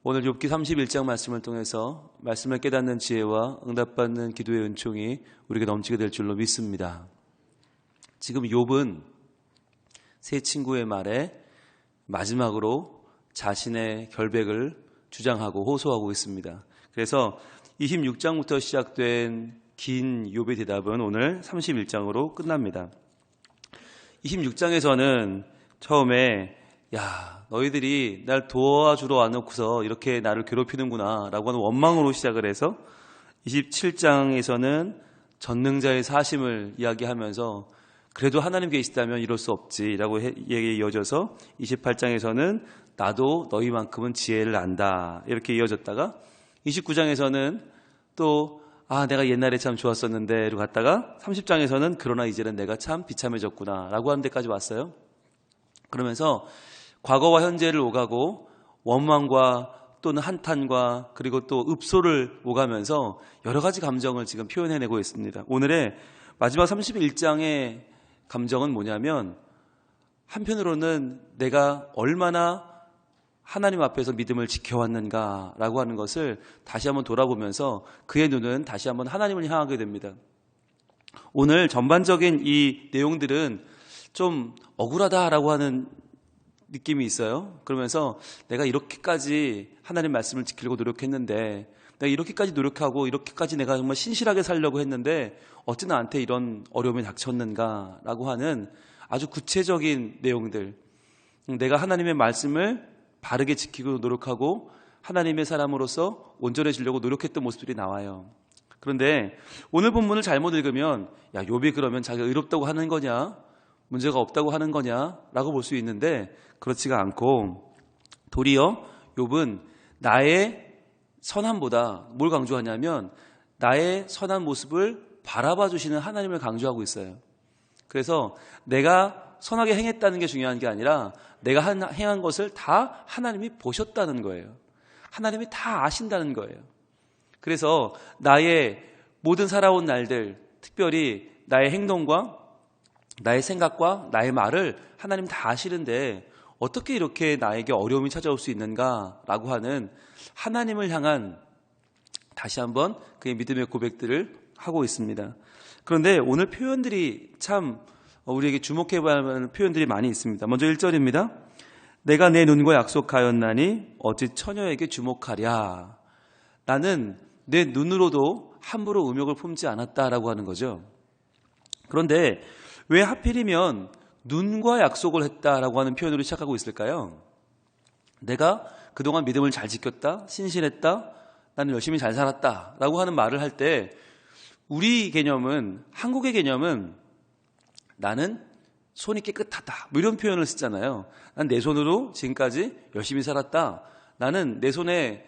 오늘 욥기 31장 말씀을 통해서 말씀을 깨닫는 지혜와 응답받는 기도의 은총이 우리에게 넘치게 될 줄로 믿습니다. 지금 욥은 세 친구의 말에 마지막으로 자신의 결백을 주장하고 호소하고 있습니다. 그래서 26장부터 시작된 긴 욥의 대답은 오늘 31장으로 끝납니다. 26장에서는 처음에 너희들이 날 도와주러 와놓고서 이렇게 나를 괴롭히는구나 라고 하는 원망으로 시작을 해서 27장에서는 전능자의 사심을 이야기하면서 그래도 하나님 계시다면 이럴 수 없지 라고 얘기에 이어져서 28장에서는 나도 너희만큼은 지혜를 안다 이렇게 이어졌다가 29장에서는 또 내가 옛날에 참 좋았었는데 로 갔다가 30장에서는 그러나 이제는 내가 참 비참해졌구나 라고 하는 데까지 왔어요. 그러면서 과거와 현재를 오가고 원망과 또는 한탄과 그리고 또 읍소를 오가면서 여러 가지 감정을 지금 표현해내고 있습니다. 오늘의 마지막 31장의 감정은 뭐냐면 한편으로는 내가 얼마나 하나님 앞에서 믿음을 지켜왔는가라고 하는 것을 다시 한번 돌아보면서 그의 눈은 다시 한번 하나님을 향하게 됩니다. 오늘 전반적인 이 내용들은 좀 억울하다라고 하는 느낌이 있어요. 그러면서 내가 이렇게까지 하나님 말씀을 지키려고 노력했는데 내가 이렇게까지 노력하고 이렇게까지 내가 정말 신실하게 살려고 했는데 어찌 나한테 이런 어려움이 닥쳤는가라고 하는 아주 구체적인 내용들, 내가 하나님의 말씀을 바르게 지키고 노력하고 하나님의 사람으로서 온전해지려고 노력했던 모습들이 나와요. 그런데 오늘 본문을 잘못 읽으면 욥이 그러면 자기가 의롭다고 하는 거냐, 문제가 없다고 하는 거냐라고 볼 수 있는데 그렇지가 않고 도리어 욥은 나의 선함보다 뭘 강조하냐면 나의 선한 모습을 바라봐 주시는 하나님을 강조하고 있어요. 그래서 내가 선하게 행했다는 게 중요한 게 아니라 내가 행한 것을 다 하나님이 보셨다는 거예요. 하나님이 다 아신다는 거예요. 그래서 나의 모든 살아온 날들, 특별히 나의 행동과 나의 생각과 나의 말을 하나님 다 아시는데 어떻게 이렇게 나에게 어려움이 찾아올 수 있는가라고 하는 하나님을 향한 다시 한번 그의 믿음의 고백들을 하고 있습니다. 그런데 오늘 표현들이 참 우리에게 주목해봐야 하는 표현들이 많이 있습니다. 먼저 1절입니다. 내가 내 눈과 약속하였나니 어찌 처녀에게 주목하랴. 나는 내 눈으로도 함부로 음욕을 품지 않았다라고 하는 거죠. 그런데 왜 하필이면 눈과 약속을 했다라고 하는 표현으로 시작하고 있을까요? 내가 그동안 믿음을 잘 지켰다, 신실했다, 나는 열심히 잘 살았다 라고 하는 말을 할 때 우리 개념은, 한국의 개념은 나는 손이 깨끗하다 뭐 이런 표현을 쓰잖아요. 난 내 손으로 지금까지 열심히 살았다. 나는 내 손에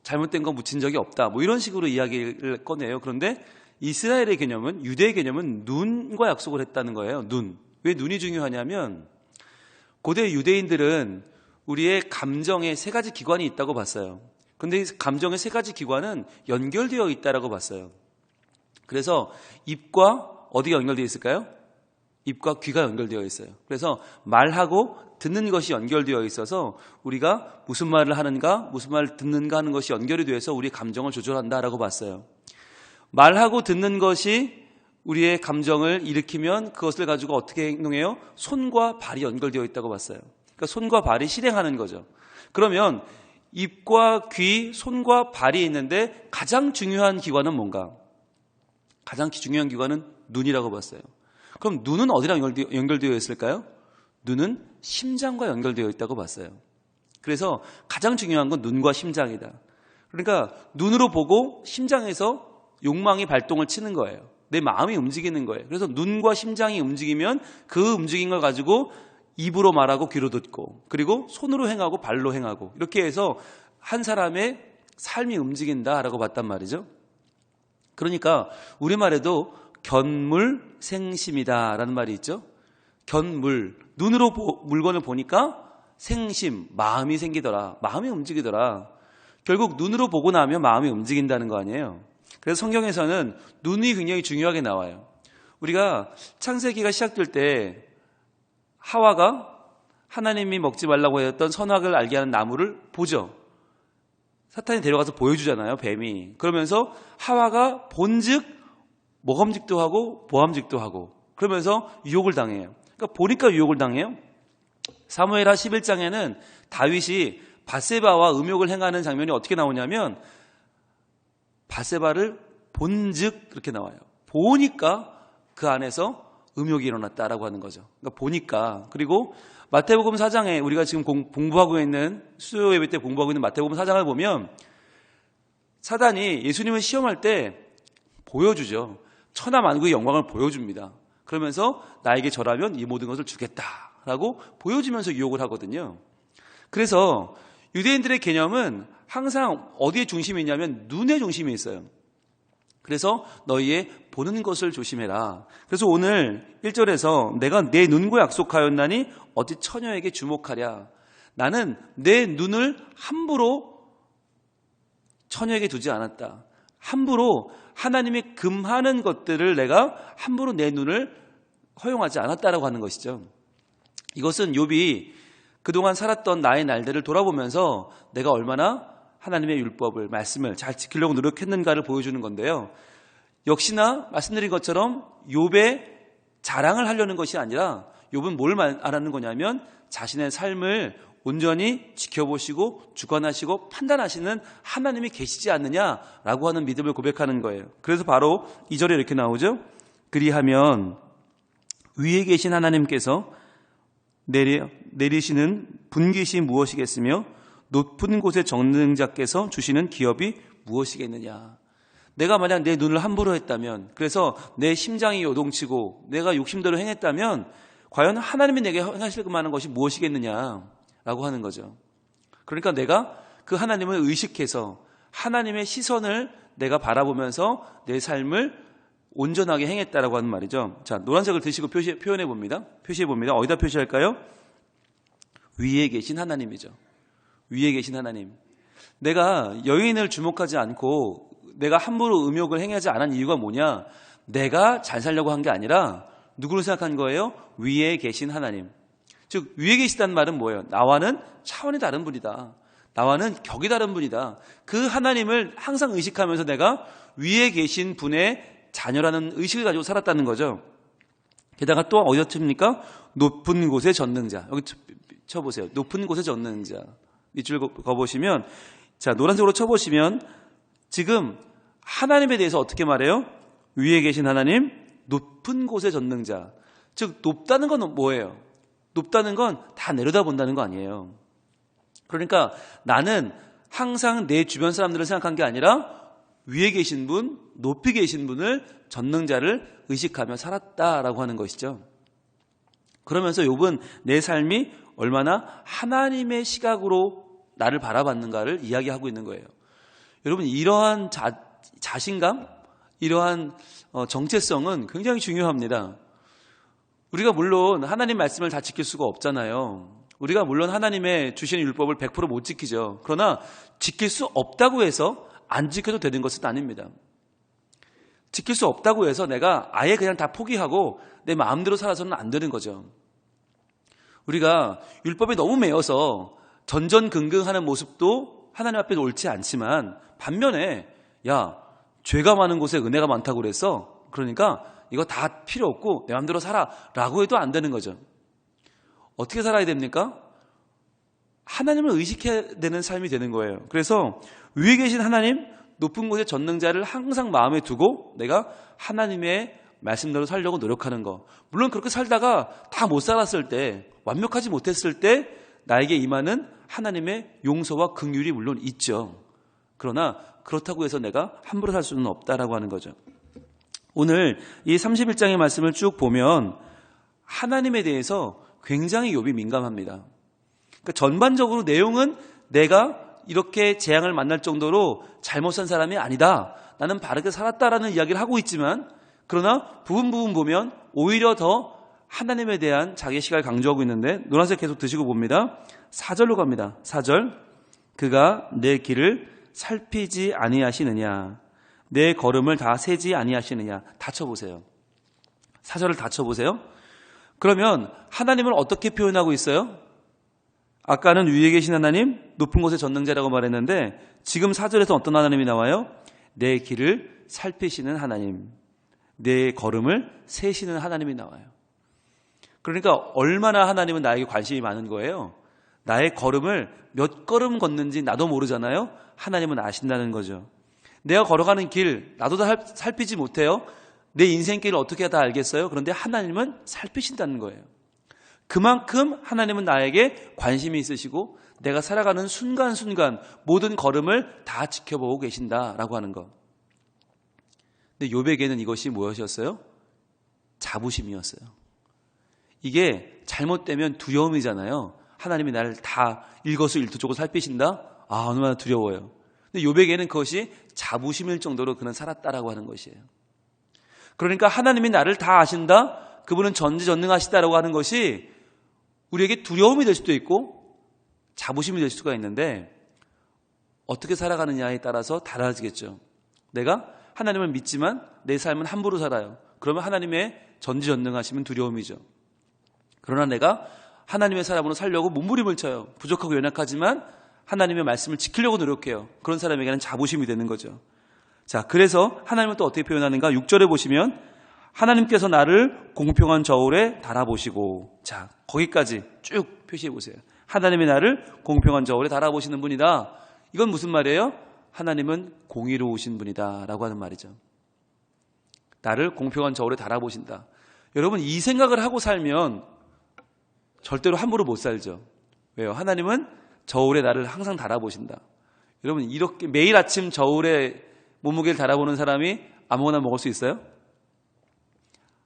잘못된 거 묻힌 적이 없다. 뭐 이런 식으로 이야기를 꺼내요. 그런데 이스라엘의 개념은, 유대의 개념은 눈과 약속을 했다는 거예요. 눈. 왜 눈이 중요하냐면 고대 유대인들은 우리의 감정에 세 가지 기관이 있다고 봤어요. 그런데 감정의 세 가지 기관은 연결되어 있다고 봤어요. 그래서 입과 어디가 연결되어 있을까요? 입과 귀가 연결되어 있어요. 그래서 말하고 듣는 것이 연결되어 있어서 우리가 무슨 말을 하는가, 무슨 말을 듣는가 하는 것이 연결이 되어서 우리의 감정을 조절한다라고 봤어요. 말하고 듣는 것이 우리의 감정을 일으키면 그것을 가지고 어떻게 행동해요? 손과 발이 연결되어 있다고 봤어요. 그러니까 손과 발이 실행하는 거죠. 그러면 입과 귀, 손과 발이 있는데 가장 중요한 기관은 뭔가? 가장 중요한 기관은 눈이라고 봤어요. 그럼 눈은 어디랑 연결되어 있을까요? 눈은 심장과 연결되어 있다고 봤어요. 그래서 가장 중요한 건 눈과 심장이다. 그러니까 눈으로 보고 심장에서 욕망이 발동을 치는 거예요. 내 마음이 움직이는 거예요. 그래서 눈과 심장이 움직이면 그 움직인 걸 가지고 입으로 말하고 귀로 듣고 그리고 손으로 행하고 발로 행하고 이렇게 해서 한 사람의 삶이 움직인다라고 봤단 말이죠. 그러니까 우리말에도 견물생심이다라는 말이 있죠. 견물, 눈으로 물건을 보니까 생심, 마음이 생기더라. 마음이 움직이더라. 결국 눈으로 보고 나면 마음이 움직인다는 거 아니에요. 그래서 성경에서는 눈이 굉장히 중요하게 나와요. 우리가 창세기가 시작될 때 하와가 하나님이 먹지 말라고 했던 선악을 알게 하는 나무를 보죠. 사탄이 데려가서 보여주잖아요, 뱀이. 그러면서 하와가 본즉 모함직도 하고 보함직도 하고 그러면서 유혹을 당해요. 그러니까 보니까 유혹을 당해요. 사무엘하 11장에는 다윗이 밧세바와 음욕을 행하는 장면이 어떻게 나오냐면 밧세바를 본즉 그렇게 나와요. 보니까 그 안에서 음욕이 일어났다라고 하는 거죠. 그러니까 보니까. 그리고 마태복음 4장에 우리가 지금 공부하고 있는 수요 예배 때 공부하고 있는 마태복음 4장을 보면 사단이 예수님을 시험할 때 보여주죠. 천하 만국의 영광을 보여줍니다. 그러면서 나에게 절하면 이 모든 것을 주겠다라고 보여주면서 유혹을 하거든요. 그래서 유대인들의 개념은 항상 어디에 중심이 있냐면 눈에 중심이 있어요. 그래서 너희의 보는 것을 조심해라. 그래서 오늘 1절에서 내가 내 눈과 약속하였나니 어찌 처녀에게 주목하랴. 나는 내 눈을 함부로 처녀에게 두지 않았다. 함부로 하나님이 금하는 것들을 내가 함부로 내 눈을 허용하지 않았다라고 하는 것이죠. 이것은 욥이 그동안 살았던 나의 날들을 돌아보면서 내가 얼마나 하나님의 율법을, 말씀을 잘 지키려고 노력했는가를 보여주는 건데요. 역시나 말씀드린 것처럼 욥의 자랑을 하려는 것이 아니라 욥은 뭘 말하는 거냐면 자신의 삶을 온전히 지켜보시고 주관하시고 판단하시는 하나님이 계시지 않느냐라고 하는 믿음을 고백하는 거예요. 그래서 바로 2절에 이렇게 나오죠. 그리하면 위에 계신 하나님께서 내리시는 분깃이 무엇이겠으며 높은 곳의 전능자께서 주시는 기업이 무엇이겠느냐. 내가 만약 내 눈을 함부로 했다면, 그래서 내 심장이 요동치고 내가 욕심대로 행했다면 과연 하나님이 내게 행하실 만한 것이 무엇이겠느냐라고 하는 거죠. 그러니까 내가 그 하나님을 의식해서 하나님의 시선을 내가 바라보면서 내 삶을 온전하게 행했다라고 하는 말이죠. 자, 노란색을 드시고 표현해 봅니다. 표시해 봅니다. 어디다 표시할까요? 위에 계신 하나님이죠. 위에 계신 하나님. 내가 여인을 주목하지 않고 내가 함부로 음욕을 행하지 않은 이유가 뭐냐? 내가 잘 살려고 한 게 아니라 누구를 생각한 거예요? 위에 계신 하나님. 즉 위에 계시다는 말은 뭐예요? 나와는 차원이 다른 분이다. 나와는 격이 다른 분이다. 그 하나님을 항상 의식하면서 내가 위에 계신 분의 자녀라는 의식을 가지고 살았다는 거죠. 게다가 또 어디다 칩니까? 높은 곳의 전능자. 여기 쳐보세요. 높은 곳의 전능자. 밑줄 그어보시면, 자, 노란색으로 쳐보시면 지금 하나님에 대해서 어떻게 말해요? 위에 계신 하나님, 높은 곳의 전능자. 즉 높다는 건 뭐예요? 높다는 건 다 내려다본다는 거 아니에요. 그러니까 나는 항상 내 주변 사람들을 생각한 게 아니라 위에 계신 분, 높이 계신 분을, 전능자를 의식하며 살았다라고 하는 것이죠. 그러면서 욥은 내 삶이 얼마나 하나님의 시각으로 나를 바라봤는가를 이야기하고 있는 거예요. 여러분, 이러한 자신감, 이러한 정체성은 굉장히 중요합니다. 우리가 물론 하나님 말씀을 다 지킬 수가 없잖아요. 우리가 물론 하나님의 주신 율법을 100% 못 지키죠. 그러나 지킬 수 없다고 해서 안 지켜도 되는 것은 아닙니다. 지킬 수 없다고 해서 내가 아예 그냥 다 포기하고 내 마음대로 살아서는 안 되는 거죠. 우리가 율법에 너무 매여서 전전긍긍하는 모습도 하나님 앞에 옳지 않지만 반면에 야, 죄가 많은 곳에 은혜가 많다고 그랬어. 그러니까 이거 다 필요 없고 내 마음대로 살아 라고 해도 안 되는 거죠. 어떻게 살아야 됩니까? 하나님을 의식해야 되는 삶이 되는 거예요. 그래서 위에 계신 하나님, 높은 곳의 전능자를 항상 마음에 두고 내가 하나님의 말씀대로 살려고 노력하는 거. 물론 그렇게 살다가 다 못 살았을 때, 완벽하지 못했을 때 나에게 임하는 하나님의 용서와 긍휼이 물론 있죠. 그러나 그렇다고 해서 내가 함부로 살 수는 없다라고 하는 거죠. 오늘 이 31장의 말씀을 쭉 보면 하나님에 대해서 굉장히 욥이 민감합니다. 그러니까 전반적으로 내용은 내가 이렇게 재앙을 만날 정도로 잘못 산 사람이 아니다. 나는 바르게 살았다라는 이야기를 하고 있지만 그러나 부분 보면 오히려 더 하나님에 대한 자기의 시각을 강조하고 있는데 노란색 계속 드시고 봅니다. 4절로 갑니다. 4절. 그가 내 길을 살피지 아니하시느냐. 내 걸음을 다 세지 아니하시느냐. 다 쳐보세요. 4절을 다 쳐보세요. 그러면 하나님을 어떻게 표현하고 있어요? 아까는 위에 계신 하나님, 높은 곳의 전능자라고 말했는데 지금 4절에서 어떤 하나님이 나와요? 내 길을 살피시는 하나님, 내 걸음을 세시는 하나님이 나와요. 그러니까 얼마나 하나님은 나에게 관심이 많은 거예요. 나의 걸음을 몇 걸음 걷는지 나도 모르잖아요. 하나님은 아신다는 거죠. 내가 걸어가는 길 나도 다 살피지 못해요. 내 인생길을 어떻게 다 알겠어요? 그런데 하나님은 살피신다는 거예요. 그만큼 하나님은 나에게 관심이 있으시고 내가 살아가는 순간순간 모든 걸음을 다 지켜보고 계신다라고 하는 것. 근데 욥에게는 이것이 무엇이었어요? 자부심이었어요. 이게 잘못되면 두려움이잖아요. 하나님이 나를 다 일거수일투족으로 살피신다? 아, 얼마나 두려워요. 근데 욥에게는 그것이 자부심일 정도로 그는 살았다라고 하는 것이에요. 그러니까 하나님이 나를 다 아신다? 그분은 전지전능하시다라고 하는 것이 우리에게 두려움이 될 수도 있고 자부심이 될 수가 있는데 어떻게 살아가느냐에 따라서 달라지겠죠. 내가 하나님을 믿지만 내 삶은 함부로 살아요. 그러면 하나님의 전지전능하심은 두려움이죠. 그러나 내가 하나님의 사람으로 살려고 몸부림을 쳐요. 부족하고 연약하지만 하나님의 말씀을 지키려고 노력해요. 그런 사람에게는 자부심이 되는 거죠. 자, 그래서 하나님은 또 어떻게 표현하는가? 6절에 보시면 하나님께서 나를 공평한 저울에 달아보시고, 자, 거기까지 쭉 표시해 보세요. 하나님이 나를 공평한 저울에 달아보시는 분이다. 이건 무슨 말이에요? 하나님은 공의로우신 분이다 라고 하는 말이죠. 나를 공평한 저울에 달아보신다. 여러분, 이 생각을 하고 살면 절대로 함부로 못 살죠. 왜요? 하나님은 저울에 나를 항상 달아보신다. 여러분, 이렇게 매일 아침 저울에 몸무게를 달아보는 사람이 아무거나 먹을 수 있어요?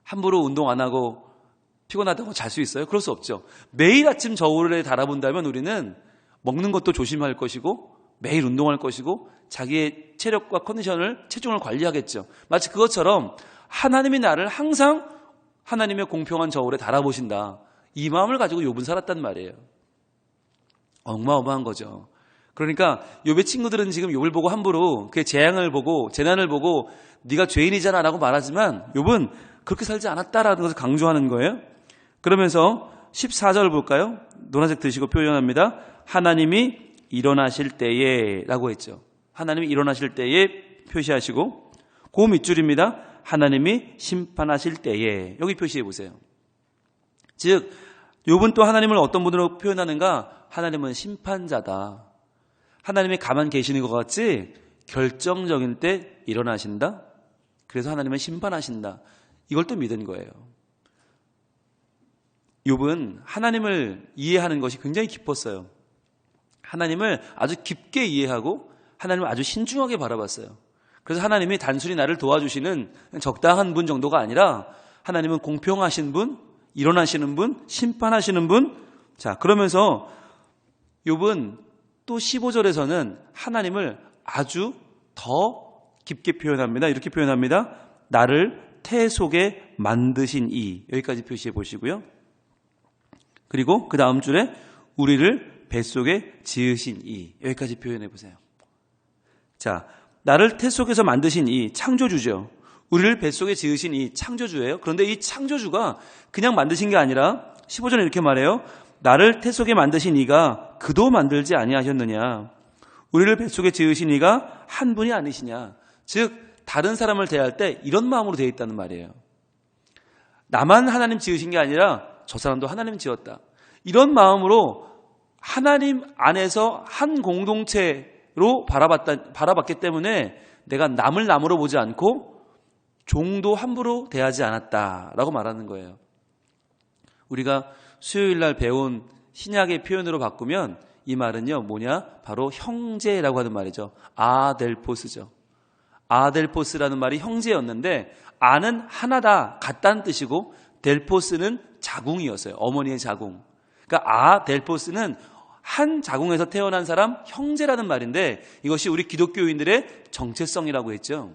함부로 운동 안 하고 피곤하다고 잘 수 있어요? 그럴 수 없죠. 매일 아침 저울에 달아본다면 우리는 먹는 것도 조심할 것이고 매일 운동할 것이고 자기의 체력과 컨디션을, 체중을 관리하겠죠. 마치 그것처럼 하나님이 나를 항상 하나님의 공평한 저울에 달아보신다. 이 마음을 가지고 욥은 살았단 말이에요. 어마어마한 거죠. 그러니까 욥의 친구들은 지금 욥을 보고 함부로 그의 재앙을 보고 재난을 보고 네가 죄인이잖아 라고 말하지만 욥은 그렇게 살지 않았다라는 것을 강조하는 거예요. 그러면서 14절 볼까요? 노란색 드시고 표현합니다. 하나님이 일어나실 때에 라고 했죠. 하나님이 일어나실 때에 표시하시고 그 밑줄입니다. 하나님이 심판하실 때에 여기 표시해 보세요. 즉 욥은 또 하나님을 어떤 분으로 표현하는가? 하나님은 심판자다. 하나님이 가만 계시는 것 같지 결정적인 때 일어나신다. 그래서 하나님은 심판하신다. 이걸 또 믿은 거예요. 욥은 하나님을 이해하는 것이 굉장히 깊었어요. 하나님을 아주 깊게 이해하고 하나님을 아주 신중하게 바라봤어요. 그래서 하나님이 단순히 나를 도와주시는 적당한 분 정도가 아니라 하나님은 공평하신 분, 일어나시는 분, 심판하시는 분. 자, 그러면서 욥은 또 15절에서는 하나님을 아주 더 깊게 표현합니다. 이렇게 표현합니다. 나를 태 속에 만드신 이. 여기까지 표시해 보시고요. 그리고 그 다음 줄에 우리를 뱃속에 지으신 이. 여기까지 표현해 보세요. 자, 나를 태 속에서 만드신 이 창조주죠. 우리를 뱃속에 지으신 이 창조주예요. 그런데 이 창조주가 그냥 만드신 게 아니라 15절에 이렇게 말해요. 나를 태 속에 만드신 이가 그도 만들지 아니하셨느냐. 우리를 뱃속에 지으신 이가 한 분이 아니시냐. 즉 다른 사람을 대할 때 이런 마음으로 되어 있다는 말이에요. 나만 하나님 지으신 게 아니라 저 사람도 하나님 지었다. 이런 마음으로 하나님 안에서 한 공동체로 바라봤기 때문에 내가 남을 남으로 보지 않고 종도 함부로 대하지 않았다라고 말하는 거예요. 우리가 수요일 날 배운 신약의 표현으로 바꾸면 이 말은요 뭐냐? 바로 형제라고 하는 말이죠. 아델포스죠. 아델포스라는 말이 형제였는데 아는 하나다, 같다는 뜻이고 델포스는 자궁이었어요. 어머니의 자궁. 그러니까 아델포스는 한 자궁에서 태어난 사람 형제라는 말인데 이것이 우리 기독교인들의 정체성이라고 했죠.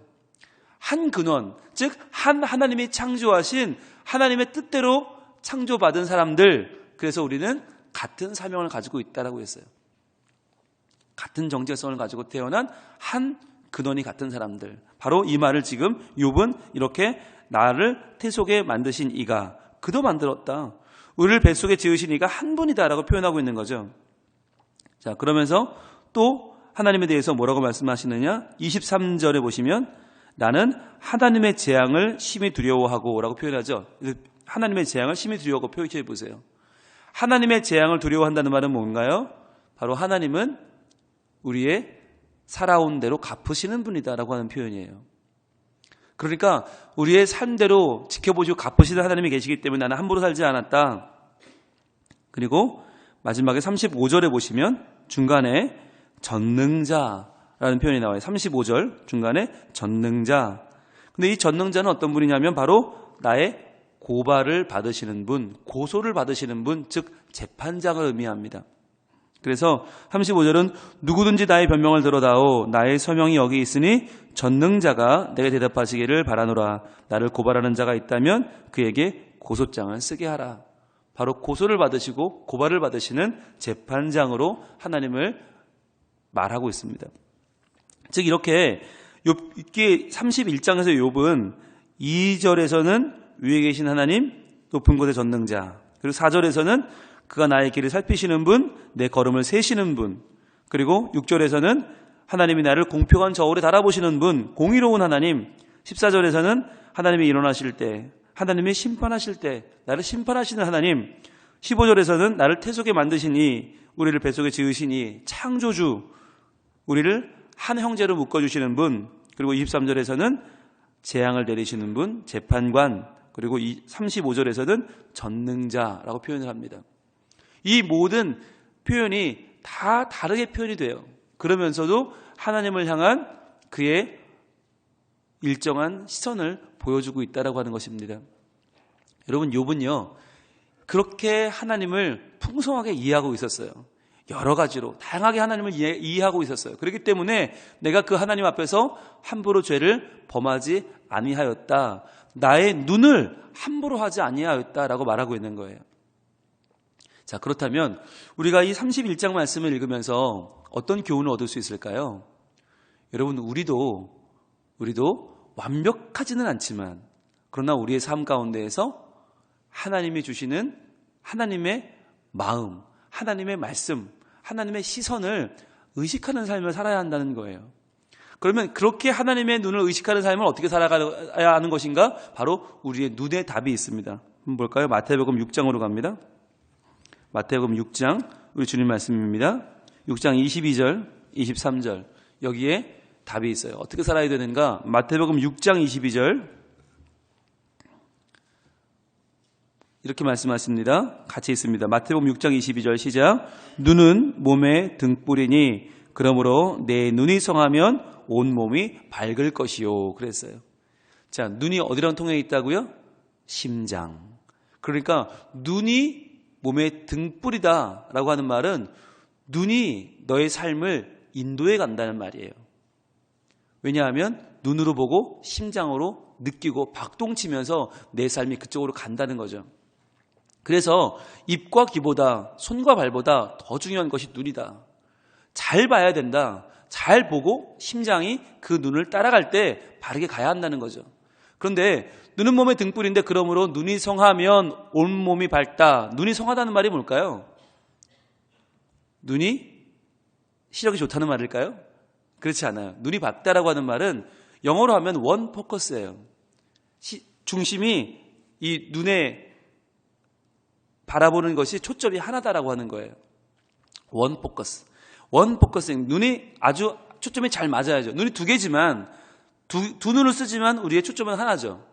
한 근원, 즉 한 하나님이 창조하신 하나님의 뜻대로 창조받은 사람들. 그래서 우리는 같은 사명을 가지고 있다라고 했어요. 같은 정체성을 가지고 태어난 한 근원이 같은 사람들. 바로 이 말을 지금 욥은 이렇게 나를 태 속에 만드신 이가 그도 만들었다. 우리를 뱃속에 지으신 이가 한 분이다라고 표현하고 있는 거죠. 자, 그러면서 또 하나님에 대해서 뭐라고 말씀하시느냐? 23절에 보시면 나는 하나님의 재앙을 심히 두려워하고 라고 표현하죠. 하나님의 재앙을 심히 두려워하고 표현해 보세요. 하나님의 재앙을 두려워한다는 말은 뭔가요? 바로 하나님은 우리의 살아온 대로 갚으시는 분이다라고 하는 표현이에요. 그러니까 우리의 삶대로 지켜보시고 갚으시는 하나님이 계시기 때문에 나는 함부로 살지 않았다. 그리고 마지막에 35절에 보시면 중간에 전능자라는 표현이 나와요. 35절 중간에 전능자. 근데 이 전능자는 어떤 분이냐면 바로 나의 고발을 받으시는 분, 고소를 받으시는 분, 즉 재판장을 의미합니다. 그래서 35절은 누구든지 나의 변명을 들어다오 나의 서명이 여기 있으니 전능자가 내게 대답하시기를 바라노라. 나를 고발하는 자가 있다면 그에게 고소장을 쓰게 하라. 바로 고소를 받으시고 고발을 받으시는 재판장으로 하나님을 말하고 있습니다. 즉 이렇게 31장에서 욥은 2절에서는 위에 계신 하나님, 높은 곳의 전능자, 그리고 4절에서는 그가 나의 길을 살피시는 분, 내 걸음을 세시는 분, 그리고 6절에서는 하나님이 나를 공평한 저울에 달아보시는 분, 공의로운 하나님, 14절에서는 하나님이 일어나실 때, 하나님이 심판하실 때 나를 심판하시는 하나님, 15절에서는 나를 태속에 만드시니 우리를 뱃속에 지으시니 창조주, 우리를 한 형제로 묶어주시는 분, 그리고 23절에서는 재앙을 내리시는 분, 재판관, 그리고 35절에서는 전능자라고 표현을 합니다. 이 모든 표현이 다 다르게 표현이 돼요. 그러면서도 하나님을 향한 그의 일정한 시선을 보여주고 있다라고 하는 것입니다. 여러분, 욥은요 그렇게 하나님을 풍성하게 이해하고 있었어요. 여러 가지로 다양하게 하나님을 이해하고 있었어요. 그렇기 때문에 내가 그 하나님 앞에서 함부로 죄를 범하지 아니하였다. 나의 눈을 함부로 하지 아니하였다라고 말하고 있는 거예요. 자, 그렇다면 우리가 이 31장 말씀을 읽으면서 어떤 교훈을 얻을 수 있을까요? 여러분, 우리도 완벽하지는 않지만 그러나 우리의 삶 가운데에서 하나님이 주시는 하나님의 마음, 하나님의 말씀, 하나님의 시선을 의식하는 삶을 살아야 한다는 거예요. 그러면 그렇게 하나님의 눈을 의식하는 삶을 어떻게 살아가야 하는 것인가? 바로 우리의 눈에 답이 있습니다. 한번 볼까요? 마태복음 6장으로 갑니다. 마태복음 6장, 우리 주님 말씀입니다. 6장 22절, 23절 여기에 답이 있어요. 어떻게 살아야 되는가? 마태복음 6장 22절 이렇게 말씀하십니다. 같이 있습니다. 마태복음 6장 22절 시작. 눈은 몸의 등불이니 그러므로 내 눈이 성하면 온 몸이 밝을 것이요. 그랬어요. 자, 눈이 어디랑 통해 있다고요? 심장. 그러니까 눈이 몸의 등불이다라고 하는 말은 눈이 너의 삶을 인도해 간다는 말이에요. 왜냐하면 눈으로 보고 심장으로 느끼고 박동치면서 내 삶이 그쪽으로 간다는 거죠. 그래서 입과 귀보다 손과 발보다 더 중요한 것이 눈이다. 잘 봐야 된다. 잘 보고 심장이 그 눈을 따라갈 때 바르게 가야 한다는 거죠. 그런데 눈은 몸의 등불인데 그러므로 눈이 성하면 온 몸이 밝다. 눈이 성하다는 말이 뭘까요? 눈이 시력이 좋다는 말일까요? 그렇지 않아요. 눈이 밝다라고 하는 말은 영어로 하면 원 포커스예요. 중심이 이 눈에 바라보는 것이 초점이 하나다라고 하는 거예요. 원 포커스. 원 포커싱. 눈이 아주 초점이 잘 맞아야죠. 눈이 두 개지만 두 눈을 쓰지만 우리의 초점은 하나죠.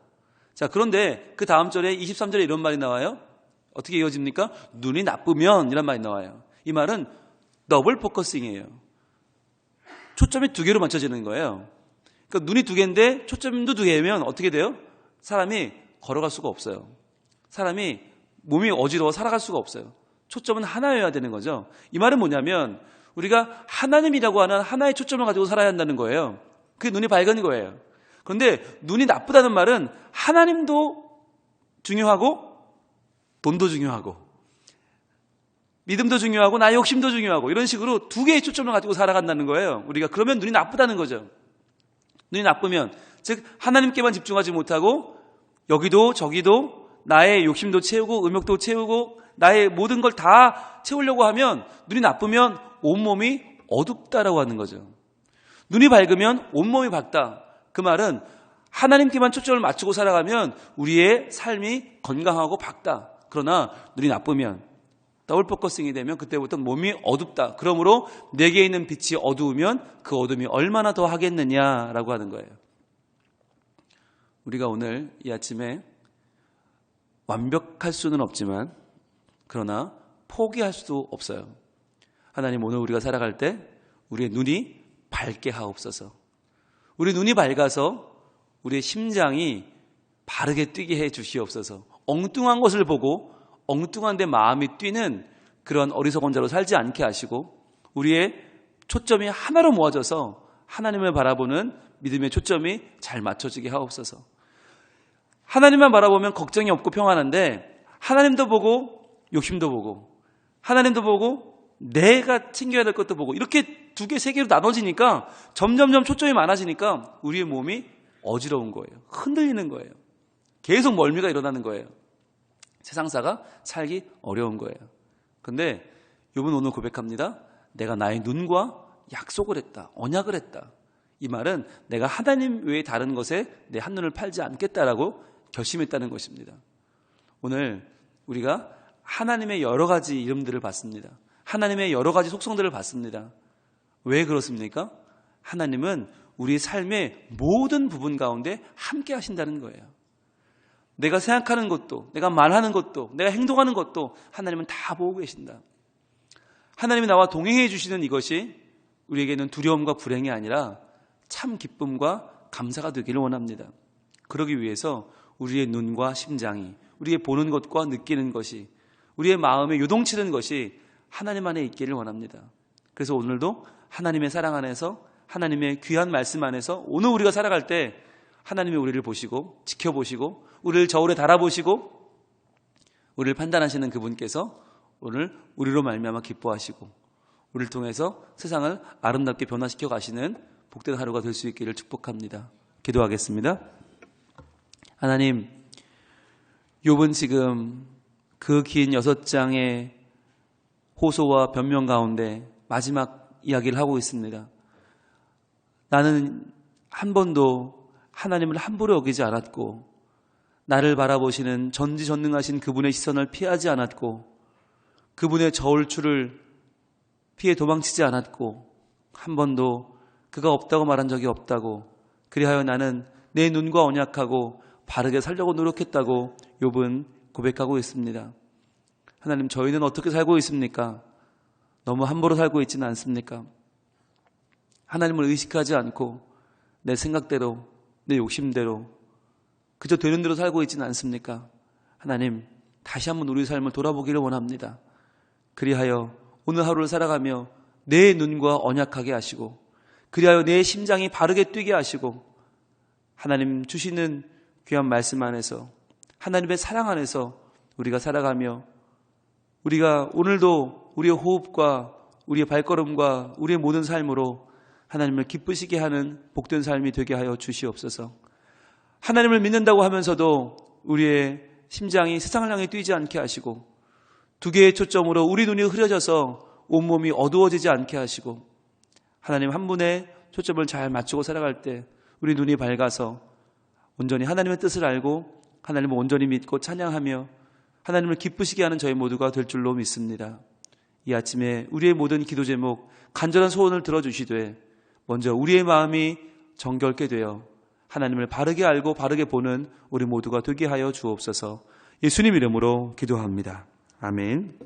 자, 그런데 그 다음 절에 23절에 이런 말이 나와요. 어떻게 이어집니까? 눈이 나쁘면 이란 말이 나와요. 이 말은 더블 포커싱이에요. 초점이 두 개로 맞춰지는 거예요. 그러니까 눈이 두 개인데 초점도 두 개면 어떻게 돼요? 사람이 걸어갈 수가 없어요. 사람이 몸이 어지러워 살아갈 수가 없어요. 초점은 하나여야 되는 거죠. 이 말은 뭐냐면 우리가 하나님이라고 하는 하나의 초점을 가지고 살아야 한다는 거예요. 그게 눈이 밝은 거예요. 그런데 눈이 나쁘다는 말은 하나님도 중요하고 돈도 중요하고 믿음도 중요하고 나의 욕심도 중요하고 이런 식으로 두 개의 초점을 가지고 살아간다는 거예요. 우리가 그러면 눈이 나쁘다는 거죠. 눈이 나쁘면 즉 하나님께만 집중하지 못하고 여기도 저기도 나의 욕심도 채우고 음욕도 채우고 나의 모든 걸 다 채우려고 하면 눈이 나쁘면 온몸이 어둡다라고 하는 거죠. 눈이 밝으면 온몸이 밝다. 그 말은 하나님께만 초점을 맞추고 살아가면 우리의 삶이 건강하고 밝다. 그러나 눈이 나쁘면, 더블포커싱이 되면 그때부터 몸이 어둡다. 그러므로 내게 있는 빛이 어두우면 그 어둠이 얼마나 더 하겠느냐라고 하는 거예요. 우리가 오늘 이 아침에 완벽할 수는 없지만 그러나 포기할 수도 없어요. 하나님, 오늘 우리가 살아갈 때 우리의 눈이 밝게 하옵소서. 우리 눈이 밝아서 우리의 심장이 바르게 뛰게 해 주시옵소서. 엉뚱한 것을 보고 엉뚱한 데 마음이 뛰는 그런 어리석은 자로 살지 않게 하시고 우리의 초점이 하나로 모아져서 하나님을 바라보는 믿음의 초점이 잘 맞춰지게 하옵소서. 하나님만 바라보면 걱정이 없고 평안한데 하나님도 보고 욕심도 보고 하나님도 보고 내가 챙겨야 될 것도 보고 이렇게 두 개, 세 개로 나눠지니까 점점점 초점이 많아지니까 우리의 몸이 어지러운 거예요. 흔들리는 거예요. 계속 멀미가 일어나는 거예요. 세상사가 살기 어려운 거예요. 근데 욥은 오늘 고백합니다. 내가 나의 눈과 약속을 했다. 언약을 했다. 이 말은 내가 하나님 외에 다른 것에 내 한눈을 팔지 않겠다라고 결심했다는 것입니다. 오늘 우리가 하나님의 여러 가지 이름들을 봤습니다. 하나님의 여러 가지 속성들을 봤습니다. 왜 그렇습니까? 하나님은 우리 삶의 모든 부분 가운데 함께 하신다는 거예요. 내가 생각하는 것도, 내가 말하는 것도, 내가 행동하는 것도 하나님은 다 보고 계신다. 하나님이 나와 동행해 주시는 이것이 우리에게는 두려움과 불행이 아니라 참 기쁨과 감사가 되기를 원합니다. 그러기 위해서 우리의 눈과 심장이, 우리의 보는 것과 느끼는 것이, 우리의 마음에 요동치는 것이 하나님 안에 있기를 원합니다. 그래서 오늘도 하나님의 사랑 안에서, 하나님의 귀한 말씀 안에서 오늘 우리가 살아갈 때 하나님이 우리를 보시고 지켜보시고 우리를 저울에 달아보시고 우리를 판단하시는 그분께서 오늘 우리로 말미암아 기뻐하시고 우리를 통해서 세상을 아름답게 변화시켜 가시는 복된 하루가 될 수 있기를 축복합니다. 기도하겠습니다. 하나님, 욥은 지금 그 긴 6장의 호소와 변명 가운데 마지막 이야기를 하고 있습니다. 나는 한 번도 하나님을 함부로 여기지 않았고 나를 바라보시는 전지전능하신 그분의 시선을 피하지 않았고 그분의 저울추를 피해 도망치지 않았고 한 번도 그가 없다고 말한 적이 없다고, 그리하여 나는 내 눈과 언약하고 바르게 살려고 노력했다고 욥은 고백하고 있습니다. 하나님, 저희는 어떻게 살고 있습니까? 너무 함부로 살고 있지는 않습니까? 하나님을 의식하지 않고 내 생각대로, 내 욕심대로 그저 되는 대로 살고 있지는 않습니까? 하나님, 다시 한번 우리 삶을 돌아보기를 원합니다. 그리하여 오늘 하루를 살아가며 내 눈과 언약하게 하시고 그리하여 내 심장이 바르게 뛰게 하시고 하나님 주시는 귀한 말씀 안에서 하나님의 사랑 안에서 우리가 살아가며 우리가 오늘도 우리의 호흡과 우리의 발걸음과 우리의 모든 삶으로 하나님을 기쁘시게 하는 복된 삶이 되게 하여 주시옵소서. 하나님을 믿는다고 하면서도 우리의 심장이 세상을 향해 뛰지 않게 하시고 두 개의 초점으로 우리 눈이 흐려져서 온몸이 어두워지지 않게 하시고 하나님 한 분의 초점을 잘 맞추고 살아갈 때 우리 눈이 밝아서 온전히 하나님의 뜻을 알고 하나님을 온전히 믿고 찬양하며 하나님을 기쁘시게 하는 저희 모두가 될 줄로 믿습니다. 이 아침에 우리의 모든 기도 제목 간절한 소원을 들어주시되 먼저 우리의 마음이 정결케 되어 하나님을 바르게 알고 바르게 보는 우리 모두가 되게 하여 주옵소서. 예수님 이름으로 기도합니다. 아멘.